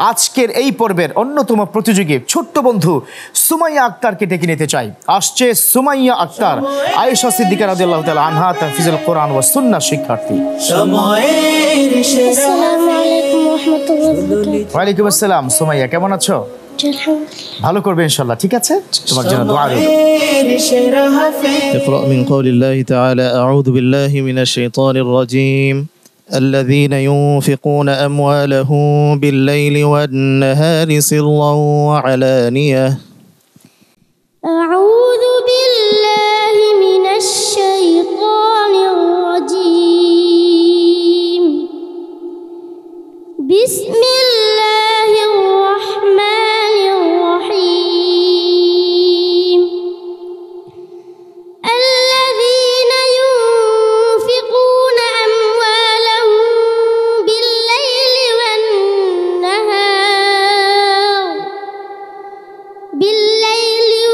আজকের এই পর্বের অন্যতম প্রতিযোগী ছোট্ট বন্ধু সুমাইয়া আক্তারকে ডেকে নিতে চাই। আসছে সুমাইয়া আক্তার, আয়েশা সিদ্দিকা রাদিয়াল্লাহু তাআলা আনহা, তাহফিজুল কোরআন ওয়া সুন্নাহ শিক্ষার্থী। আসসালামু আলাইকুম ওয়া রাহমাতুল্লাহি ওয়া বারাকাতুহু। ওয়া আলাইকুম আসসালাম। সুমাইয়া কেমন আছো? ভালো করবে ইনশাআল্লাহ। ঠিক আছে, তোমার জন্য দোয়া রইল। اقرأ من قول الله تعالى أعوذ بالله من الشيطان الرجيم الذين ينفقون أموالهم بالليل والنهار سرا وعلانية أعوذ بالله من الشيطان الرجيم بسم الله الرحمن الرحيم الذين ينفقون أموالهم بالليل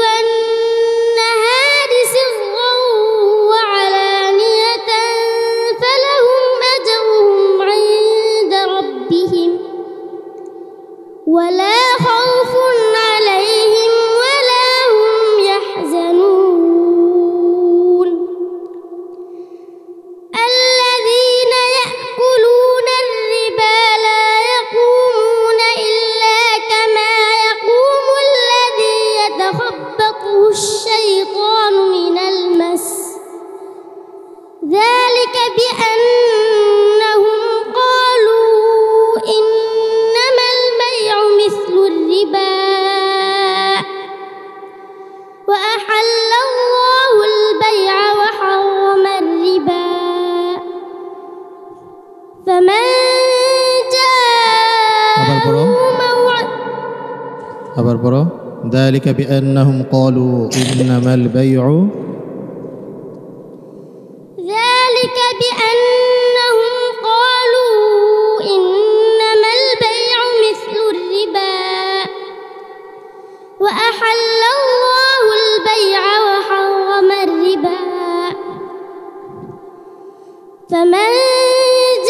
والنهار سرا وعلانية فلهم أجرهم عند ربهم ولا خوف عليهم ولا هم يحزنون الذين يأكلون الربا لا يقومون إلا كما يقوم الذي يتخبطه الشيطان من المس ذلك بأنهم قالوا إنما البيع مثل الربا وأحل الله البيع وحرم الربا فمن আবার পড়ো ذلك بأنهم قالوا إنما البيع ذلك بأنهم قالوا إنما البيع مثل الربا وأحل الله البيع وحرم الربا فمن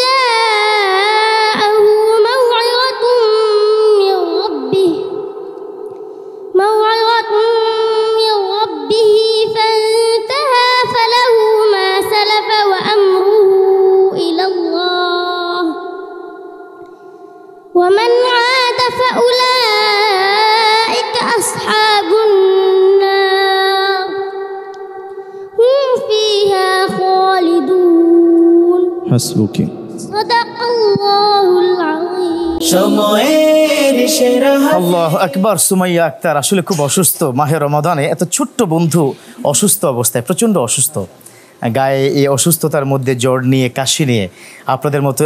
جاءه موعظة من ربه فانتهى فله ما سلف وأمره إلى الله ومن عاد فأولئك أصحاب النار هم فيها خالدون حسبك صدق الله العظيم আল্লাহু আকবার। সুমাইয়া আক্তার আসলে খুব অসুস্থ। মাহে রমাদানে এত ছোট্ট বন্ধু অসুস্থ অবস্থায়, প্রচণ্ড অসুস্থ, গায়ে এই অসুস্থতার মধ্যে জ্বর নিয়ে, কাশি নিয়ে আপনাদের মতো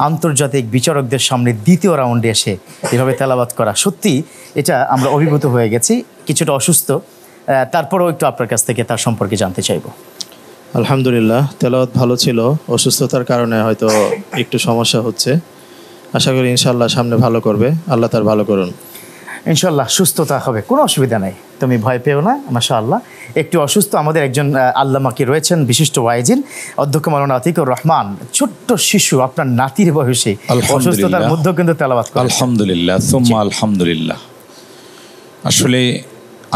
আন্তর্জাতিক বিচারকদের সামনে দ্বিতীয় রাউন্ডে এসে এভাবে তেলাওয়াত করা, সত্যি এটা আমরা অভিভূত হয়ে গেছি। কিছুটা অসুস্থ, তারপরেও একটু আপনার কাছ থেকে তার সম্পর্কে জানতে চাইব। আলহামদুলিল্লাহ, তেলাওয়াত ভালো ছিল। অসুস্থতার কারণে হয়তো একটু সমস্যা হচ্ছে। আশা করি ইনশাআল্লাহ সামনে ভালো করবে। আল্লাহ তার ভালো করুন। ইনশাআল্লাহ সুস্থতা হবে, কোনো অসুবিধা নেই, তুমি ভয় পেও না। মাশাআল্লাহ, একটু অসুস্থ আমাদের একজন আল্লামা কি রয়েছেন, বিশিষ্ট ওয়াইজিন অধ্যক্ষ মাওলানা আতিকুর রহমান, ছোট্ট শিশু আপনার নাতির বয়সী, অসুস্থতার মধ্যে কিন্তু তেলাওয়াত করে। আলহামদুলিল্লাহ, সুম্মা আলহামদুলিল্লাহ। আসলে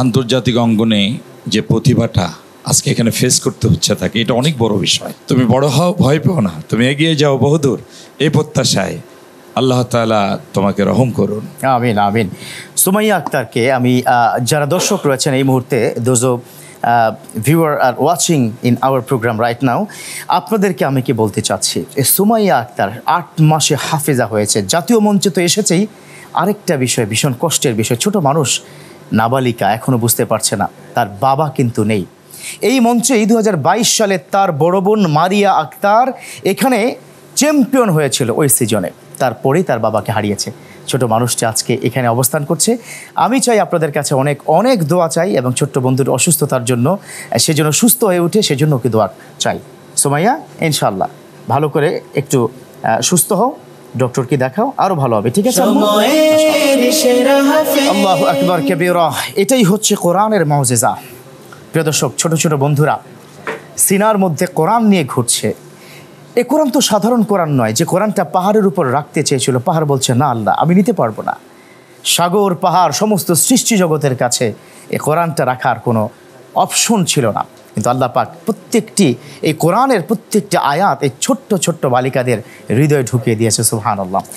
আন্তর্জাতিক অঙ্গনে যে প্রতিভাটা আজকে এখানে ফেস করতে হচ্ছে তাকে, এটা অনেক বড় বিষয়। তুমি বড় হও, ভয় পেও না, তুমি এগিয়ে যাও বহুদূর, এই প্রত্যাশায় আল্লাহ তাআলা তোমাকে রহম করুন। আমিন আমিন। সুমাইয়া আক্তারকে আমি, যারা দর্শক রয়েছেন এই মুহূর্তে, those of viewer are watching in our programme right now, আপনাদেরকে আমি কি বলতে চাচ্ছি, সুমাইয়া আক্তার 8 মাসে হাফেজা হয়েছে, জাতীয় মঞ্চে তো এসেছেই। আরেকটা বিষয়, ভীষণ কষ্টের বিষয়, ছোট মানুষ, নাবালিকা, এখনও বুঝতে পারছে না, তার বাবা কিন্তু নেই। এই মঞ্চে 2022 সালে তার বড় বোন মারিয়া আক্তার এখানে চ্যাম্পিয়ন হয়েছিল ওই সিজনে, তারপরেই তার বাবাকে হারিয়েছে। ছোট মানুষটি আজকে এখানে অবস্থান করছে। আমি চাই আপনাদের কাছে অনেক অনেক দোয়া চাই, এবং ছোট্ট বন্ধুর অসুস্থতার জন্য, সেজন্য সুস্থ হয়ে উঠে সেজন্য কি দোয়া চাই। সুমাইয়া ইনশাআল্লাহ ভালো করে একটু সুস্থ হও, ডক্টরকে দেখাও, আরো ভালো হবে। ঠিক আছে? আল্লাহু আকবার কাবীরা। এটাই হচ্ছে কোরআনের মুজিজা। প্রিয় দর্শক, ছোট ছোট বন্ধুরা সিনার মধ্যে কোরআন নিয়ে ঘুরছে, এ কোরআন তো সাধারণ কোরআন নয়, যে কোরআনটা পাহাড়ের উপর রাখতে চেয়েছিল, পাহাড় বলছে না আল্লাহ আমি নিতে পারবো না। সাগর পাহাড় সমস্ত সৃষ্টি জগতের কাছে এ কোরআনটা রাখার কোনো অপশন ছিল না, কিন্তু আল্লাহ পাক প্রত্যেকটি এই কোরআনের প্রত্যেকটি আয়াত এই ছোট্ট ছোট্ট বালিকাদের হৃদয়ে ঢুকিয়ে দিয়েছে। সুবহানাল্লাহ।